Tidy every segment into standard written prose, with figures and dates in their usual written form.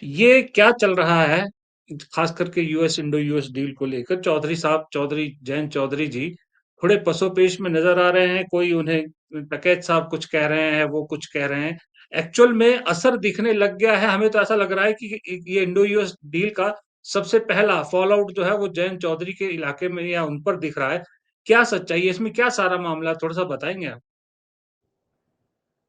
ये क्या चल रहा है, खास करके यूएस इंडो यूएस डील को लेकर? चौधरी साहब, चौधरी जयंत चौधरी जी थोड़े पसोपेश में नजर आ रहे हैं। कोई उन्हें टकैत साहब कुछ कह रहे हैं, वो कुछ कह रहे हैं। एक्चुअल में असर दिखने लग गया है। हमें तो ऐसा लग रहा है कि ये इंडो यूएस डील का सबसे पहला फॉल आउट जो है वो जयंत चौधरी के इलाके में या उन पर दिख रहा है। क्या सच्चाई है इसमें? क्या सारा मामला है? थोड़ा सा बताएंगे आप?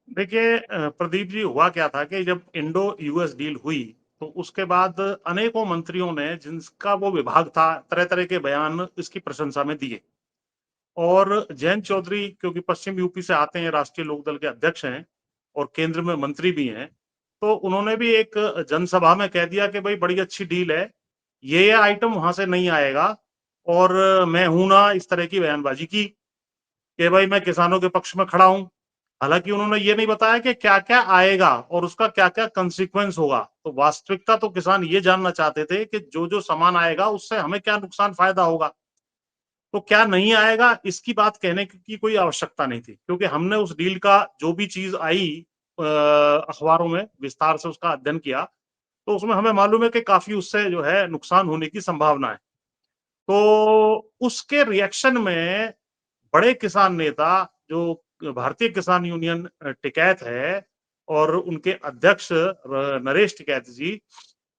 देखिए प्रदीप जी, हुआ क्या था कि जब इंडो यूएस डील हुई तो उसके बाद अनेकों मंत्रियों ने, जिनका वो विभाग था, तरह तरह के बयान इसकी प्रशंसा में दिए। और जयंत चौधरी क्योंकि पश्चिम यूपी से आते हैं, राष्ट्रीय लोकदल के अध्यक्ष हैं और केंद्र में मंत्री भी हैं, तो उन्होंने भी एक जनसभा में कह दिया कि भाई बड़ी अच्छी डील है, ये आइटम वहां से नहीं आएगा और मैं हूं ना, इस तरह की बयानबाजी की कि भाई मैं किसानों के पक्ष में खड़ा हूं। हालांकि उन्होंने ये नहीं बताया कि क्या क्या आएगा और उसका क्या क्या कंसिक्वेंस होगा। तो वास्तविकता तो किसान ये जानना चाहते थे कि जो जो सामान आएगा उससे हमें क्या नुकसान फायदा होगा। तो क्या नहीं आएगा इसकी बात कहने की कोई आवश्यकता नहीं थी, क्योंकि हमने उस डील का जो भी चीज आई अखबारों में विस्तार से उसका अध्ययन किया, तो उसमें हमें मालूम है कि काफी उससे जो है नुकसान होने की संभावना है। तो उसके रिएक्शन में बड़े किसान नेता, जो भारतीय किसान यूनियन टिकैत है और उनके अध्यक्ष नरेश टिकैत जी,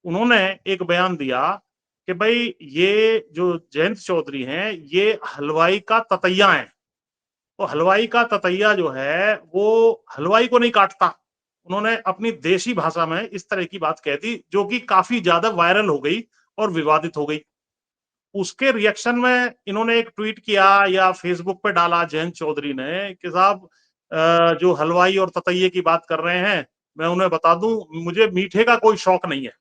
उन्होंने एक बयान दिया कि भाई ये जो जयंत चौधरी हैं ये हलवाई का ततैया है। तो हलवाई का ततैया जो है वो हलवाई को नहीं काटता। उन्होंने अपनी देशी भाषा में इस तरह की बात कह दी, जो कि काफी ज्यादा वायरल हो गई और विवादित हो गई। उसके रिएक्शन में इन्होंने एक ट्वीट किया या फेसबुक पे डाला जयंत चौधरी ने कि साहब, जो हलवाई और ततैये की बात कर रहे हैं, मैं उन्हें बता दूं मुझे मीठे का कोई शौक नहीं है।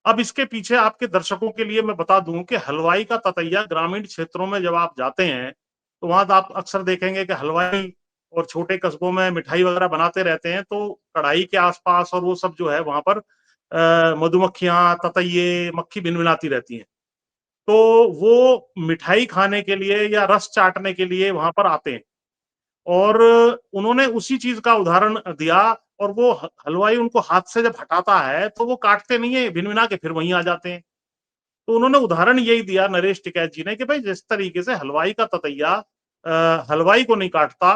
अब इसके पीछे आपके दर्शकों के लिए मैं बता दूं कि हलवाई का ततैया ग्रामीण क्षेत्रों में जब आप जाते हैं तो वहां आप अक्सर देखेंगे कि हलवाई और छोटे कस्बों में मिठाई वगैरह बनाते रहते हैं, तो कढ़ाई के आसपास और वो सब जो है वहां पर मधुमक्खियां, ततैये, मक्खी भिनभिनाती रहती हैं। तो वो मिठाई खाने के लिए या रस चाटने के लिए वहां पर आते हैं। और उन्होंने उसी चीज का उदाहरण दिया। और वो हलवाई उनको हाथ से जब हटाता है तो वो काटते नहीं है, भिनभिना के फिर वहीं आ जाते हैं। तो उन्होंने उदाहरण यही दिया नरेश टिकैत जी ने कि भाई जिस तरीके से हलवाई का ततैया हलवाई को नहीं काटता,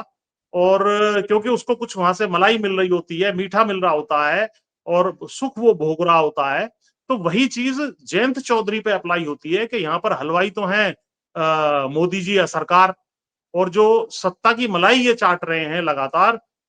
और क्योंकि उसको कुछ वहां से मलाई मिल रही होती है, मीठा मिल रहा होता है और सुख वो भोग रहा होता है, तो वही चीज जयंत चौधरी पे अप्लाई होती है कि यहाँ पर हलवाई तो है मोदी जी या सरकार, और जो सत्ता की मलाई ये चाट रहे हैं लगातार,